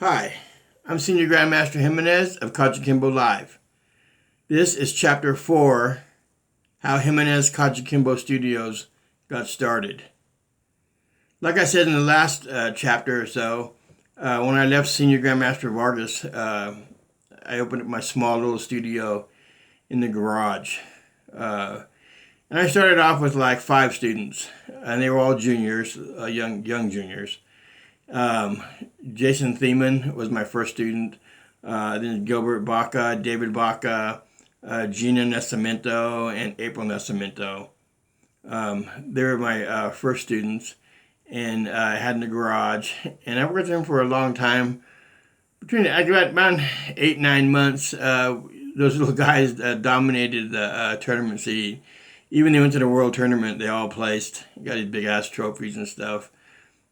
Hi, I'm Senior Grandmaster Hemenes of Kajukenbo Live. This is Chapter 4, How Hemenes Kajukenbo Studios got started. Like I said in the last chapter or so, when I left Senior Grandmaster Vargas, I opened up my small little studio in the garage. And I started off with like 5 students, and they were all juniors, young juniors. Jason Thiemann was my first student. Then Gilbert Baca, David Baca, Gina Nascimento, and April Nascimento. They were my first students, and I had in the garage. And I worked with them for a long time. Between about 8-9 months, those little guys dominated the tournament scene. Even they went to the world tournament, they all placed. Got these big ass trophies and stuff.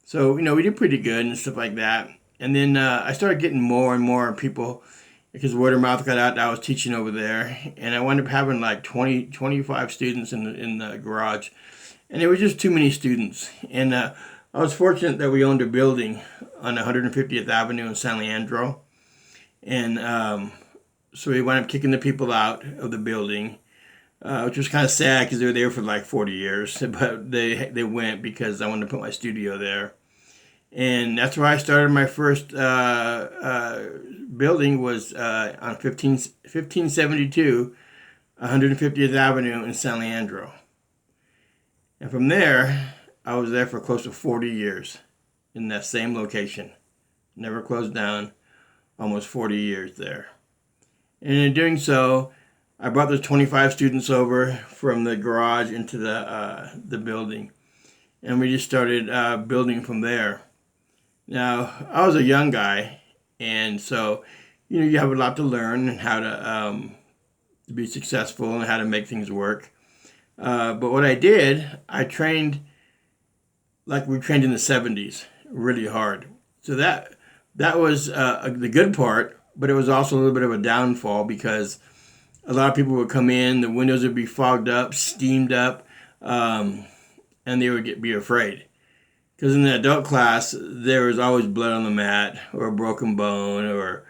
So, we did pretty good and stuff like that. And then I started getting more and more people because word of mouth got out that I was teaching over there. And I wound up having like 25 students in the garage. And there was just too many students. And I was fortunate that we owned a building on 150th Avenue in San Leandro. And so we wound up kicking the people out of the building. Which was kind of sad because they were there for like 40 years, but they went because I wanted to put my studio there. And that's where I started my first building was on 1572, 150th Avenue in San Leandro. And from there, I was there for close to 40 years in that same location. Never closed down, almost 40 years there. And in doing so, I brought those 25 students over from the garage into the building, and we just started building from there. Now, I was a young guy, and so you have a lot to learn and how to be successful and how to make things work. But what I did, I trained like we trained in the 70s, really hard. So that was the good part, but it was also a little bit of a downfall because a lot of people would come in, the windows would be fogged up, steamed up, and they would be afraid. Because in the adult class, there was always blood on the mat, or a broken bone, or,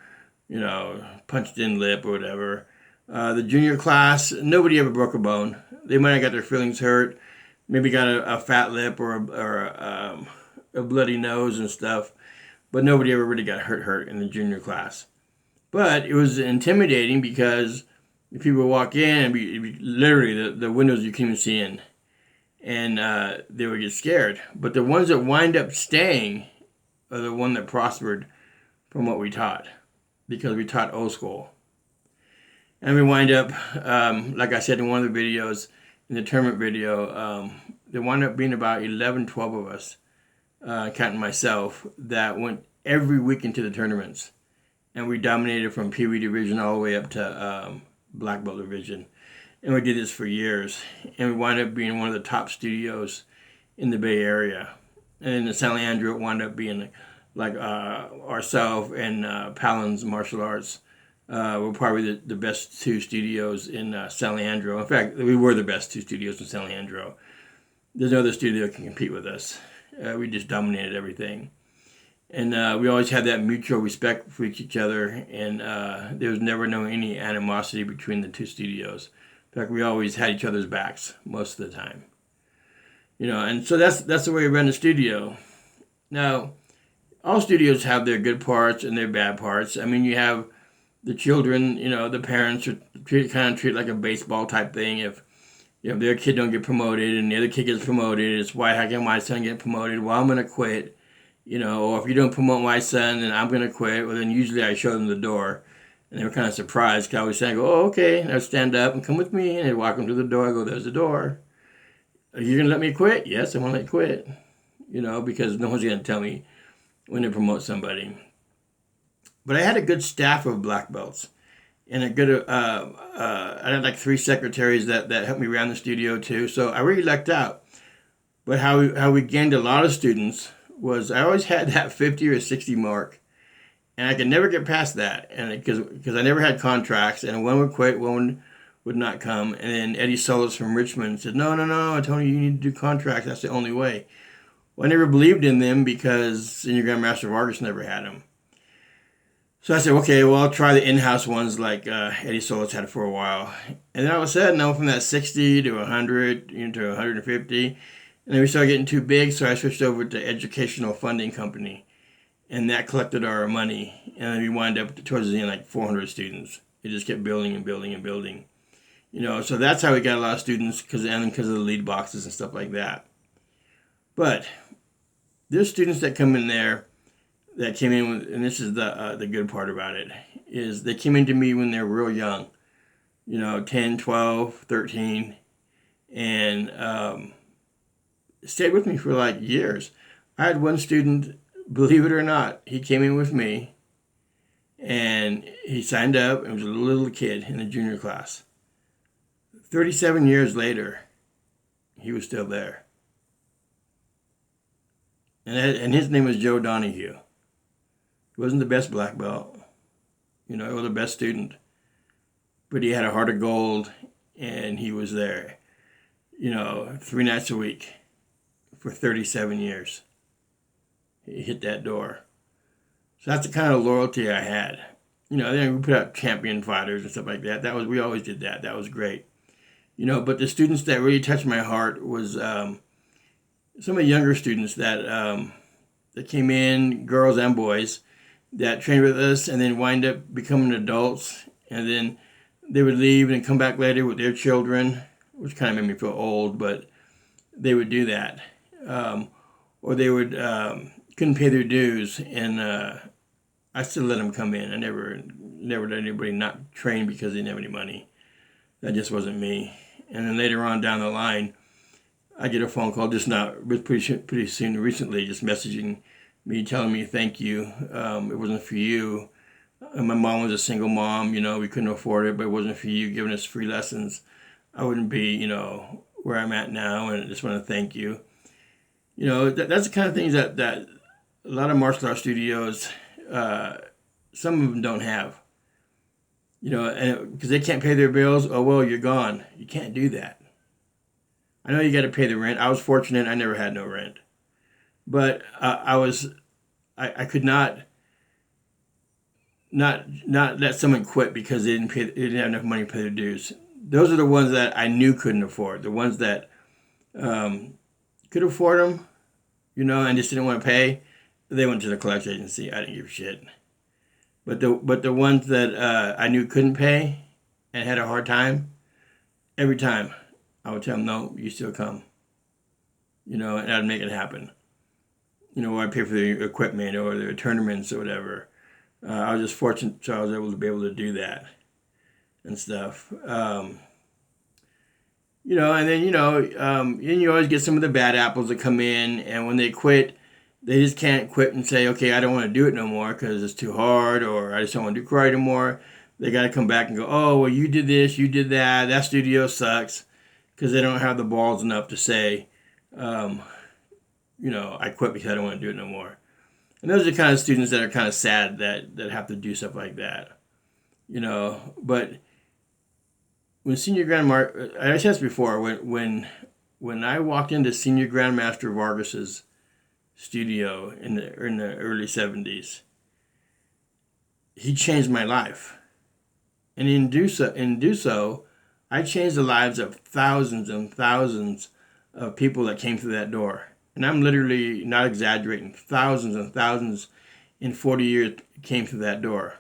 punched in lip, or whatever. The junior class, nobody ever broke a bone. They might have got their feelings hurt, maybe got a fat lip, or a bloody nose and stuff, but nobody ever really got hurt in the junior class. But it was intimidating because people would walk in and it'd be literally the windows you couldn't even see in. And they would get scared. But the ones that wind up staying are the one that prospered from what we taught. Because we taught old school. And we wind up, like I said in one of the videos, in the tournament video, there wound up being about 11, 12 of us, counting myself, that went every week into the tournaments. And we dominated from Pee Wee Division all the way up to Black Belt Division. And we did this for years. And we wound up being one of the top studios in the Bay Area. And in the San Leandro, it wound up being like ourselves and Palin's Martial Arts. We're probably the best 2 studios in San Leandro. In fact, we were the best 2 studios in San Leandro. There's no other studio that can compete with us. We just dominated everything. And we always had that mutual respect for each other, and there was never any animosity between the 2 studios. In fact, we always had each other's backs most of the time. And so that's the way we run the studio. Now, all studios have their good parts and their bad parts. I mean, you have the children, the parents are kind of treat like a baseball type thing. If their kid don't get promoted and the other kid gets promoted, it's why how can my son get promoted? Well, I'm going to quit. Or if you don't promote my son, then I'm going to quit. Well, then usually I show them the door. And they were kind of surprised because I always say, oh, okay. And I'd stand up and come with me. And they'd walk them to the door. I go, there's the door. Are you going to let me quit? Yes, I want to let you quit. Because no one's going to tell me when to promote somebody. But I had a good staff of black belts. And a good, I had like 3 secretaries that helped me around the studio too. So I really lucked out. But how we gained a lot of students was I always had that 50 or 60 mark, and I could never get past that, and because I never had contracts, and one would quit, one would not come, and then Eddie Solis from Richmond said, no, Tony, you need to do contracts, that's the only way. Well, I never believed in them because Senior Grandmaster Vargas never had them. So I said, okay, well, I'll try the in-house ones like Eddie Solis had for a while. And then all of a sudden, I went from that 60 to 100, to 150. And then we started getting too big, so I switched over to Educational Funding Company. And that collected our money. And then we wound up towards the end like 400 students. It just kept building and building and building. So that's how we got a lot of students, because of the lead boxes and stuff like that. But there's students that come in there that came in with, and this is the good part about it, is they came into me when they were real young, 10, 12, 13, and stayed with me for like years. I had one student, believe it or not, he came in with me, and he signed up, and was a little kid in the junior class. 37 years later, he was still there. And his name was Joe Donahue. He wasn't the best black belt, he was the best student, but he had a heart of gold, and he was there, 3 nights a week for 37 years. He hit that door. So that's the kind of loyalty I had. Then we put out champion fighters and stuff like that. We always did that. That was great. But the students that really touched my heart was some of the younger students that came in, girls and boys, that trained with us and then wind up becoming adults, and then they would leave and come back later with their children, which kind of made me feel old, but they would do that. Or they would couldn't pay their dues, and I still let them come in. I never let anybody not train because they didn't have any money. That just wasn't me. And then later on down the line, I get a phone call pretty soon recently, just messaging me, telling me thank you. It wasn't for you. And my mom was a single mom, we couldn't afford it, but it wasn't for you giving us free lessons, I wouldn't be, where I'm at now, and I just want to thank you. That's the kind of things that a lot of martial arts studios, some of them don't have. And because they can't pay their bills, oh, well, you're gone. You can't do that. I know you got to pay the rent. I was fortunate. I never had no rent. But I could not let someone quit because they didn't have enough money to pay their dues. Those are the ones that I knew couldn't afford. The ones that could afford them, and just didn't want to pay, they went to the collection agency. I didn't give a shit. But the ones that I knew couldn't pay and had a hard time, every time I would tell them, no, you still come. And I'd make it happen. Or I'd pay for the equipment or the tournaments or whatever. I was just fortunate, so I was able to do that and stuff. And then, and you always get some of the bad apples that come in, and when they quit, they just can't quit and say, okay, I don't want to do it no more because it's too hard, or I just don't want to do karate anymore. They got to come back and go, oh, well, you did this, you did that, that studio sucks, because they don't have the balls enough to say, I quit because I don't want to do it no more. And those are the kind of students that are kind of sad that have to do stuff like that. But when Senior Grandmaster, I said this before, when I walked into Senior Grandmaster Vargas's studio in the early 70s, he changed my life. And in do so, I changed the lives of thousands and thousands of people that came through that door. And I'm literally not exaggerating. Thousands and thousands in 40 years came through that door.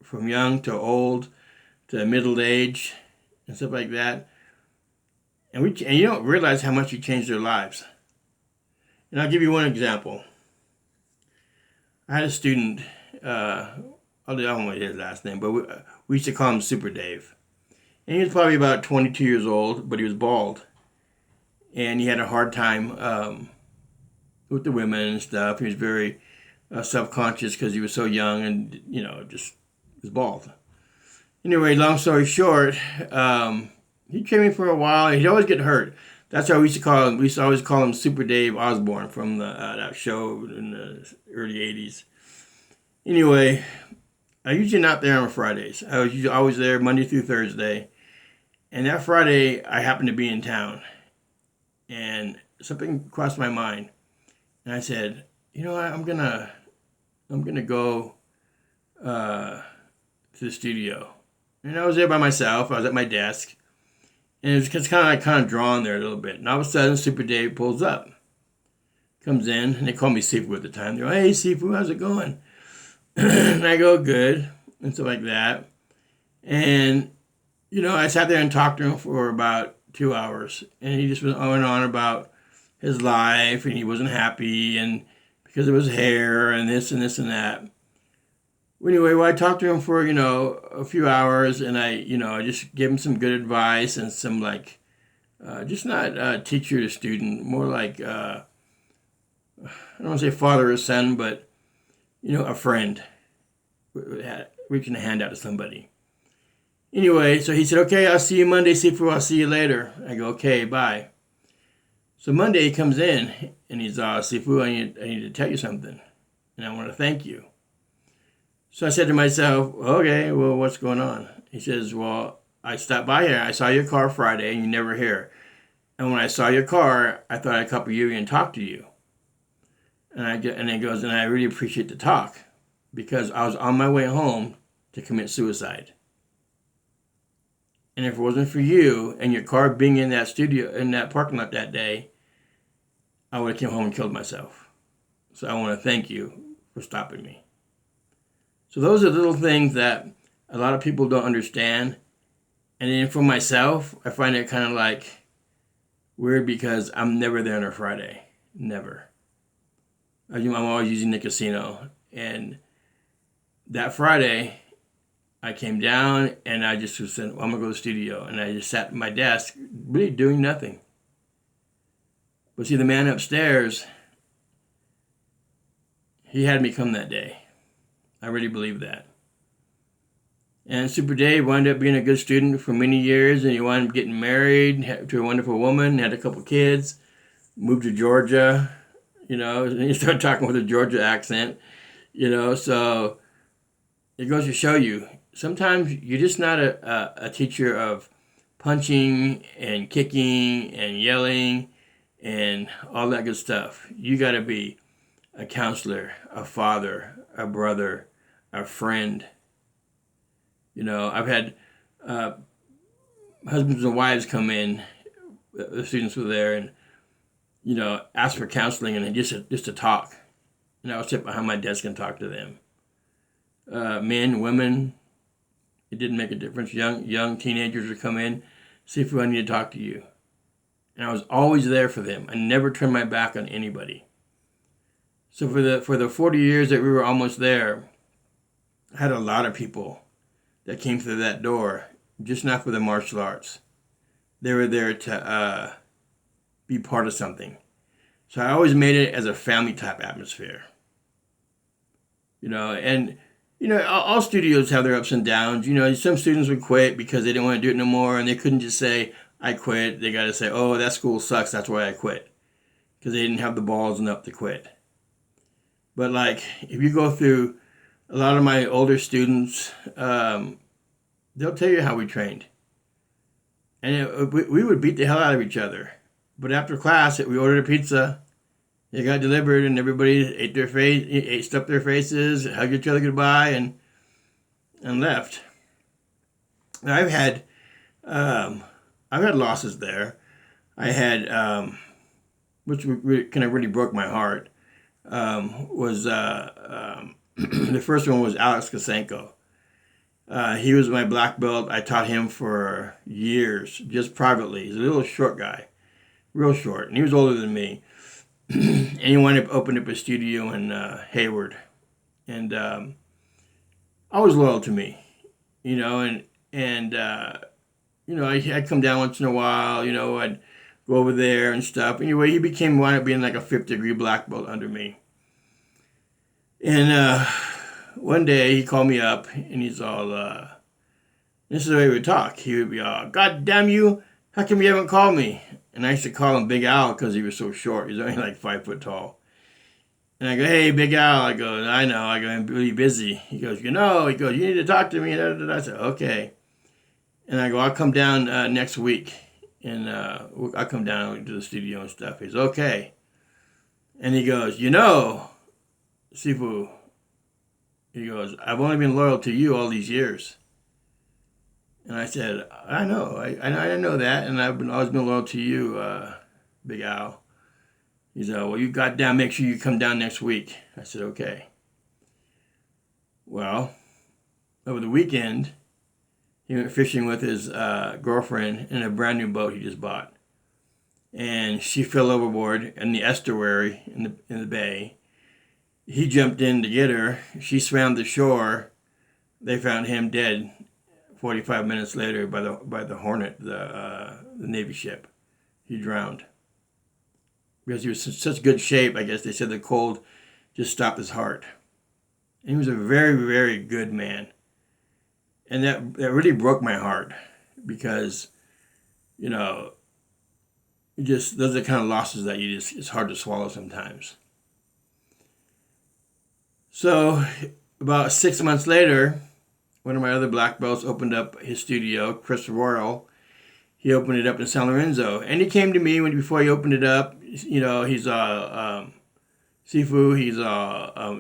From young to old to middle age and stuff like that. And you don't realize how much you changed their lives. And I'll give you one example. I had a student, I don't know his last name, but we used to call him Super Dave. And he was probably about 22 years old, but he was bald. And he had a hard time with the women and stuff. He was very self-conscious because he was so young and, just was bald. Anyway, long story short, he trained me for a while. He'd always get hurt. That's how we used to call him. We used to always call him Super Dave Osborne from that show in the early 80s. Anyway, I usually not there on Fridays. I was usually always there Monday through Thursday. And that Friday, I happened to be in town. And something crossed my mind. And I said, I'm gonna go to the studio. And I was there by myself. I was at my desk. And it was just kind of drawn there a little bit. And all of a sudden, Super Dave pulls up. Comes in, and they call me Sifu at the time. They're like, hey, Sifu, how's it going? And I go, good, and stuff like that. And, I sat there and talked to him for about 2 hours. And he just went on about his life, and he wasn't happy, and because of his hair, and this and this and that. Anyway, I talked to him for, a few hours, and I just gave him some good advice and some, like, just not teacher to student, more like, I don't want to say father or son, but, a friend, reaching a hand out to somebody. Anyway, so he said, okay, I'll see you Monday, Sifu, I'll see you later. I go, okay, bye. So Monday he comes in, and he's, Sifu, I need to tell you something, and I want to thank you. So I said to myself, okay, well, what's going on? He says, well, I stopped by here. I saw your car Friday, and you never here. And when I saw your car, I thought I'd come up you and talk to you. And he goes, and I really appreciate the talk because I was on my way home to commit suicide. And if it wasn't for you and your car being in that parking lot that day, I would have come home and killed myself. So I want to thank you for stopping me. So those are little things that a lot of people don't understand. And then for myself, I find it kind of like weird because I'm never there on a Friday. Never. I'm always using the casino. And that Friday, I came down and I just said, I'm going to go to the studio. And I just sat at my desk, really doing nothing. But see, the man upstairs, he had me come that day. I really believe that. And Super Dave wound up being a good student for many years, and he wound up getting married to a wonderful woman, had a couple kids, moved to Georgia, and he started talking with a Georgia accent, so it goes to show you, sometimes you're just not a teacher of punching and kicking and yelling and all that good stuff. You got to be a counselor, a father, a brother, a friend. I've had husbands and wives come in, the students were there, and, ask for counseling and just to talk. And I would sit behind my desk and talk to them. Men, women, it didn't make a difference. Young teenagers would come in, see if I need to talk to you. And I was always there for them. I never turned my back on anybody. So for the 40 years that we were almost there, I had a lot of people that came through that door, just not for the martial arts. They were there to be part of something. So I always made it as a family type atmosphere. All studios have their ups and downs. Some students would quit because they didn't want to do it no more, and they couldn't just say, I quit. They got to say, oh, that school sucks, that's why I quit. Because they didn't have the balls enough to quit. But if you go through a lot of my older students, they'll tell you how we trained. And we would beat the hell out of each other. But after class, we ordered a pizza. It got delivered, and everybody stuffed their faces, hugged each other goodbye, and left. Now, I've had losses there. I had, which kind of really broke my heart, was the first one was Alex Kosenko. He was my black belt. I taught him for years, just privately. He's a little short guy, real short, and he was older than me. And he wound up opening up a studio in Hayward, and I was loyal to me, and I'd come down once in a while, I'd go over there and stuff. Anyway, he wound up being like a 5th degree black belt under me. And one day he called me up and he's all, this is the way we would talk. He would be all, God damn you, how come you haven't called me? And I used to call him Big Al because he was so short. He's only like 5 foot tall. And I go, hey, Big Al. I go, I know. I go, I'm really busy. He goes, you need to talk to me. I said, okay. And I go, I'll come down next week. And I'll come down to the studio and stuff. He's okay. And he goes, Sifu, He goes, I've only been loyal to you all these years. And I said, I know. I know that. And I've always been loyal to you, Big Al. He said, well, you got down. Make sure you come down next week. I said, okay. Well, over the weekend, he went fishing with his girlfriend in a brand new boat he just bought. And she fell overboard in the estuary in the bay. He jumped in to get her. She swam to shore. They found him dead 45 minutes later by the Hornet, the Navy ship. He drowned. Because he was in such good shape, I guess they said the cold just stopped his heart. And he was a very, very good man. And that really broke my heart because, you know, those are the kind of losses that it's hard to swallow sometimes. So about 6 months later, one of my other black belts opened up his studio, Chris Royal. He opened it up in San Lorenzo. And he came to me before he opened it up. You know, he's Sifu. He's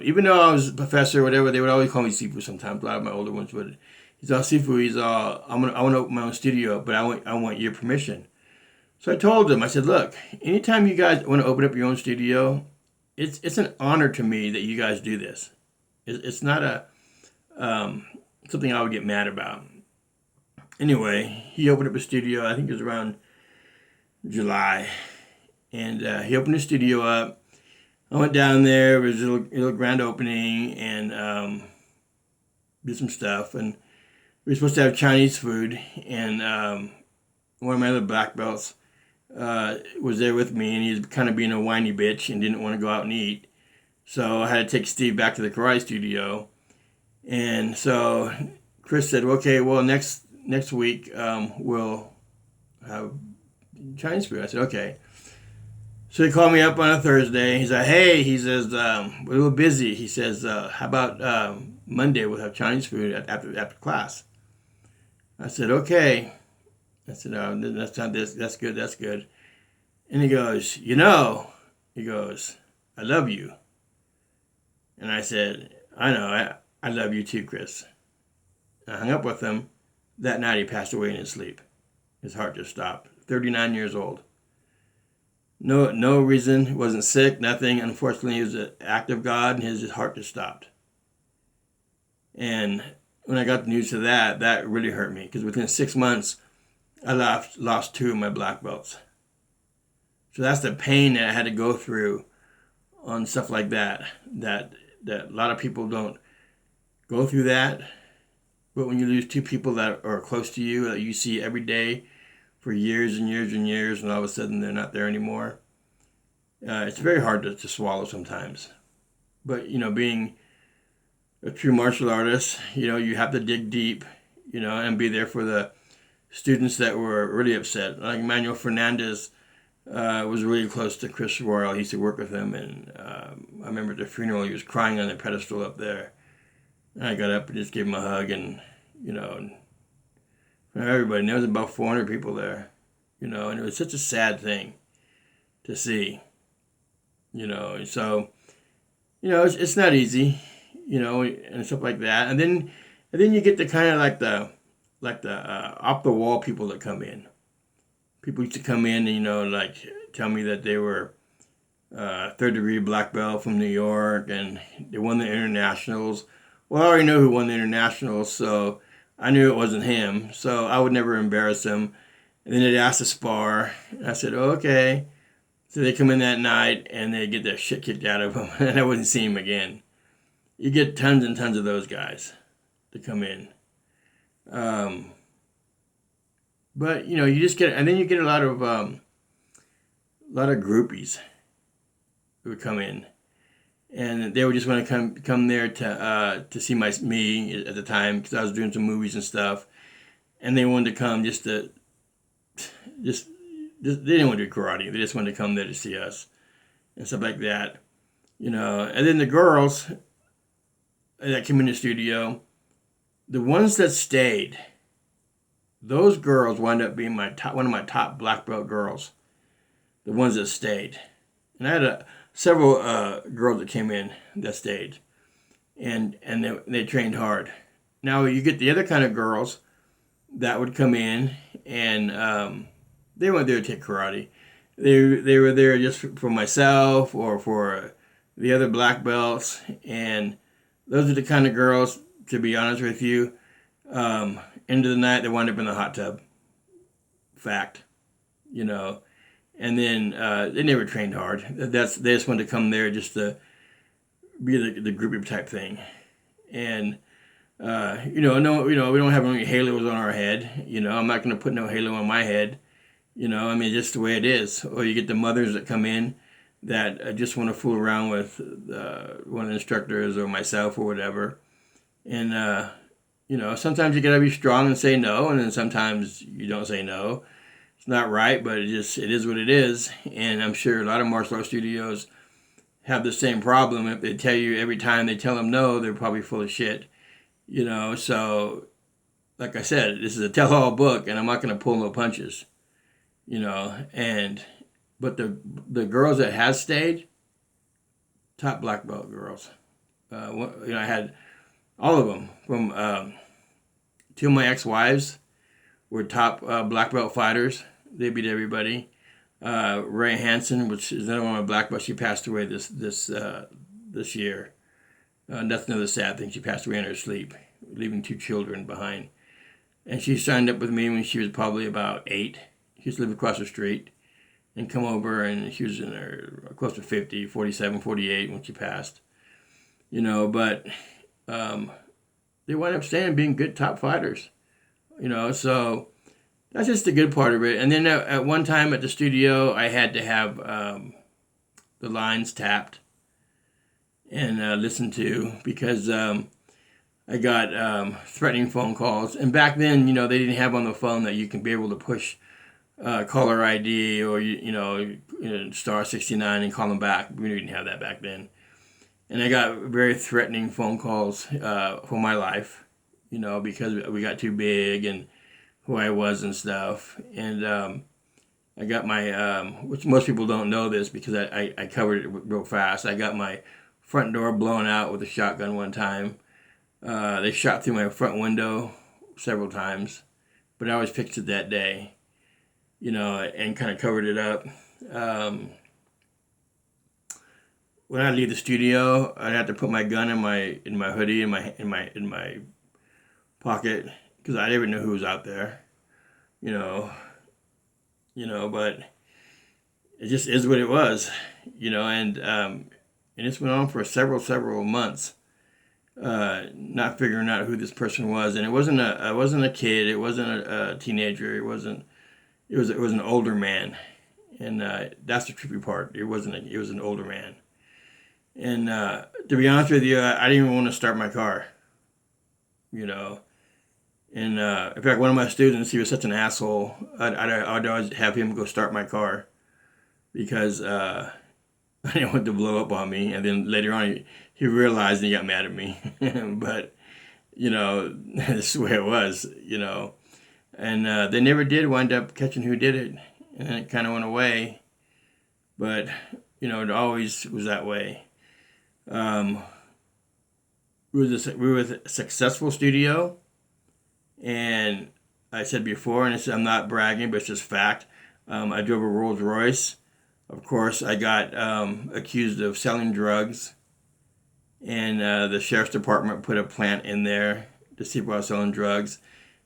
even though I was a professor or whatever, they would always call me Sifu sometimes. A lot of my older ones would. He's all Sifu. I want to open my own studio, but I want your permission. So I told him, I said, look, anytime you guys want to open up your own studio, it's an honor to me that you guys do this. It's not something I would get mad about. Anyway, he opened up a studio, I think it was around July. And he opened his studio up. I went down there, it was a little grand opening, and did some stuff. And we were supposed to have Chinese food, and one of my other black belts was there with me, and he was kind of being a whiny bitch and didn't want to go out and eat. So I had to take Steve back to the karate studio. And so Chris said, okay, well, next week we'll have Chinese food. I said, okay. So he called me up on a Thursday. He's like, hey, he says, we're a little busy. He says, how about Monday we'll have Chinese food after class? I said, okay. I said, no, that's not this. That's good. That's good. And he goes, I love you. And I said, I know, I love you too, Chris. And I hung up with him. That night he passed away in his sleep. His heart just stopped. 39 years old. No reason. He wasn't sick, nothing. Unfortunately, it was an act of God, and his heart just stopped. And when I got the news of that really hurt me, because within 6 months, I lost 2 of my black belts. So that's the pain that I had to go through on stuff like that a lot of people don't go through that. But when you lose 2 people that are close to you, that you see every day for years and years and years, and all of a sudden they're not there anymore, it's very hard to swallow sometimes. But, you know, being a true martial artist, you know, you have to dig deep, you know, and be there for the students that were really upset. Like Manuel Fernandez was really close to Chris Royal. He used to work with him, and I remember at the funeral he was crying on the pedestal up there. And I got up and just gave him a hug, and, you know, and everybody. And there was about 400 people there, you know, and it was such a sad thing to see, you know. So, you know, it's not easy, you know, and stuff like that. And then you get the kind of like the off the wall people that come in. People used to come in and, you know, like tell me that they were third degree black belt from New York and they won the internationals. Well, I already know who won the internationals, so I knew it wasn't him. So I would never embarrass him. And then they'd ask to spar. And I said, oh, okay. So they come in that night and they get their shit kicked out of them, and I wouldn't see him again. You get tons and tons of those guys to come in. But, you know, you just get, and then you get a lot of groupies who would come in, and they would just want to come there to see me at the time, because I was doing some movies and stuff, and they wanted to come they didn't want to do karate. They just wanted to come there to see us and stuff like that, you know. And then the girls that came in the studio, the ones that stayed, those girls wound up being one of my top black belt girls, the ones that stayed. And I had several girls that came in that stayed. and they trained hard. Now you get the other kind of girls that would come in, and they weren't there to take karate. They were there just for myself or for the other black belts, and those are the kind of girls, to be honest with you, end of the night they wind up in the hot tub. Fact, you know. And then they never trained hard. They just wanted to come there just to be the groupie type thing, and no, we don't have any halos on our head. I'm not going to put no halo on my head. I mean, just the way it is. Or you get the mothers that come in that just want to fool around with one of the instructors or myself or whatever. And, sometimes you got to be strong and say no, and then sometimes you don't say no. It's not right, but it is what it is. And I'm sure a lot of martial arts studios have the same problem. If they tell you every time they tell them no, they're probably full of shit. So like I said, this is a tell-all book, and I'm not going to pull no punches. But the girls that have stayed, top black belt girls. I had all of them. From two of my ex-wives were top black belt fighters. They beat everybody. Ray Hansen, which is another one of my black belts, she passed away this year. That's another sad thing. She passed away in her sleep, leaving 2 children behind. And she signed up with me when she was probably about 8. She used to live across the street and come over, and she was in her close to 50, 47, 48 when she passed. But they wound up staying and being good top fighters. So that's just the good part of it. And then at one time at the studio, I had to have the lines tapped and listened to, because I got threatening phone calls. And back then, they didn't have on the phone that you can be able to push caller ID or star 69 and call them back. We didn't have that back then. And I got very threatening phone calls for my life, because we got too big and who I was and stuff. And I got my, which most people don't know this because I covered it real fast. I got my front door blown out with a shotgun one time. They shot through my front window several times, but I always fixed it that day, and kind of covered it up. When I leave the studio, I'd have to put my gun in my hoodie in my pocket, because I never knew who was out there, but it just is what it was, and this went on for several months, not figuring out who this person was. And it wasn't a kid, it wasn't a teenager, it was an older man, and that's the trippy part. It was an older man. And to be honest with you, I didn't even want to start my car, And in fact, one of my students, he was such an asshole. I'd always have him go start my car, because I didn't want it to blow up on me. And then later on, he realized and he got mad at me. But, this is the way it was, And they never did wind up catching who did it. And then it kind of went away. But, it always was that way. We were a successful studio. And I said before, and I'm not bragging, but it's just fact, I drove a Rolls Royce. Of course, I got accused of selling drugs. And the sheriff's department put a plant in there to see if I was selling drugs.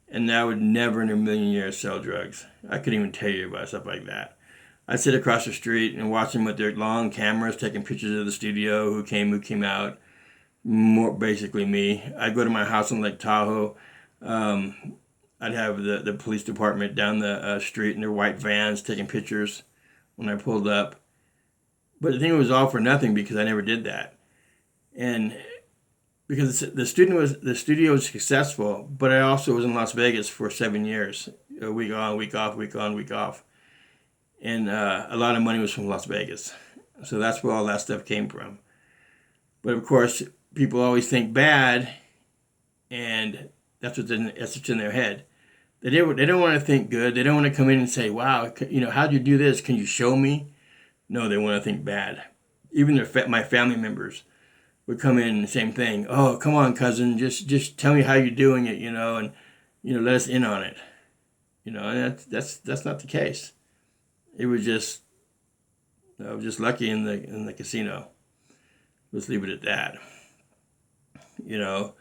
And I would never in a million years sell drugs. I couldn't even tell you about stuff like that. I'd sit across the street and watch them with their long cameras taking pictures of the studio, who came out. More basically me. I'd go to my house in Lake Tahoe. I'd have the police department down the street in their white vans taking pictures when I pulled up. But the thing was all for nothing, because I never did that. And because the studio was successful, but I also was in Las Vegas for 7 years, a week on, week off, week on, week off. And a lot of money was from Las Vegas. So that's where all that stuff came from. But of course, people always think bad, and that's what's in their head. They don't want to think good. They don't want to come in and say, wow, how'd you do this? Can you show me? No, they want to think bad. Even my family members, would come in, the same thing. Oh, come on, cousin, just tell me how you're doing it, and let us in on it, and that's not the case. It was just I was just lucky in the casino. Let's leave it at that. You know,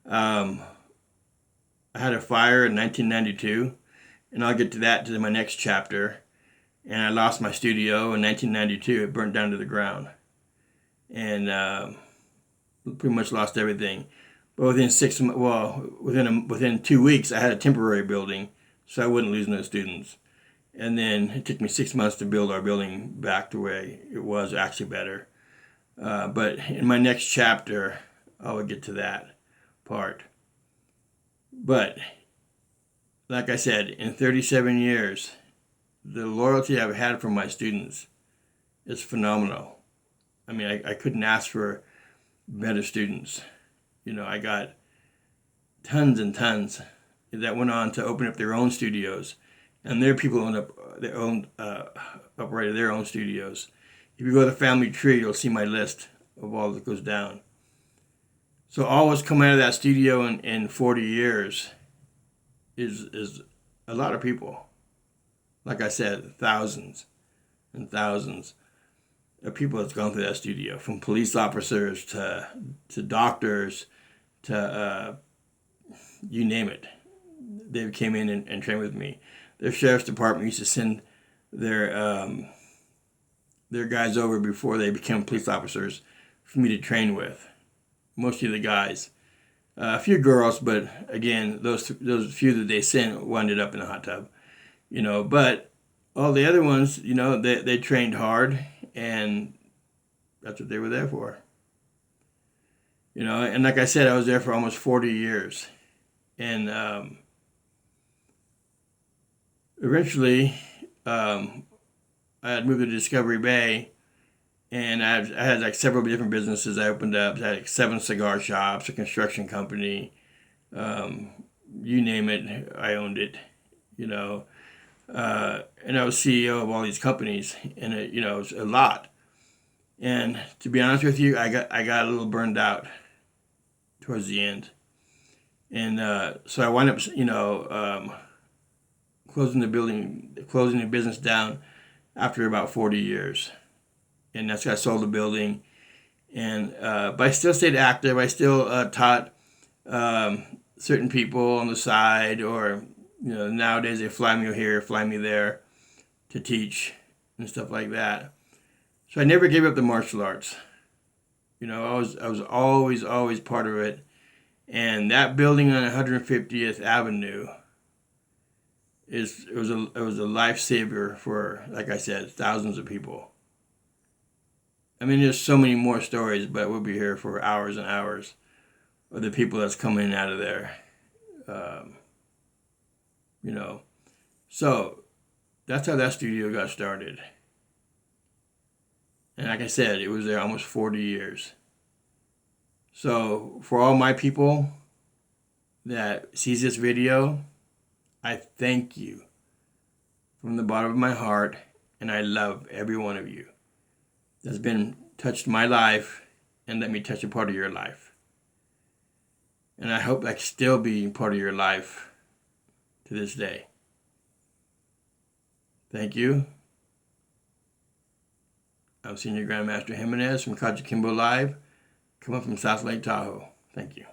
um, I had a fire in 1992, and I'll get to that to my next chapter. And I lost my studio in 1992. It burnt down to the ground, and pretty much lost everything. But within 2 weeks, I had a temporary building, so I wouldn't lose no students. And then it took me 6 months to build our building back to where it was actually better. But in my next chapter, I will get to that part. But like I said, in 37 years, the loyalty I've had from my students is phenomenal. I mean, I couldn't ask for better students. I got tons and tons that went on to open up their own studios, and their people operated their own studios. If you go to the family tree, you'll see my list of all that goes down. So all what's come out of that studio in 40 years is a lot of people. Like I said, thousands and thousands of people that's gone through that studio, from police officers to doctors to you name it. They came in and trained with me. Their sheriff's department used to send their guys over before they became police officers for me to train with. Mostly the guys, a few girls, but again, those few that they sent wound up in a hot tub. But all the other ones, they trained hard, and that's what they were there for. And like I said, I was there for almost 40 years. And eventually, I had moved to Discovery Bay, and I had like several different businesses I opened up. I had like 7 cigar shops, a construction company, you name it, I owned it, and I was CEO of all these companies, and it was a lot. And to be honest with you, I got a little burned out towards the end, and so I wound up, closing the business down after about 40 years, and that's when I sold the building. And but I still stayed active. I still taught certain people on the side, or nowadays they fly me here, fly me there to teach and stuff like that. So I never gave up the martial arts. I was always part of it. And that building on 150th Avenue it was a lifesaver for, like I said, thousands of people. I mean, there's so many more stories, but we'll be here for hours and hours of the people that's coming out of there. So that's how that studio got started. And like I said, it was there almost 40 years. So for all my people that sees this video, I thank you from the bottom of my heart, and I love every one of you that's been touched my life and let me touch a part of your life. And I hope I can still be part of your life to this day. Thank you. I'm Senior Grandmaster Hemenes from Kajukenbo Live, coming from South Lake Tahoe. Thank you.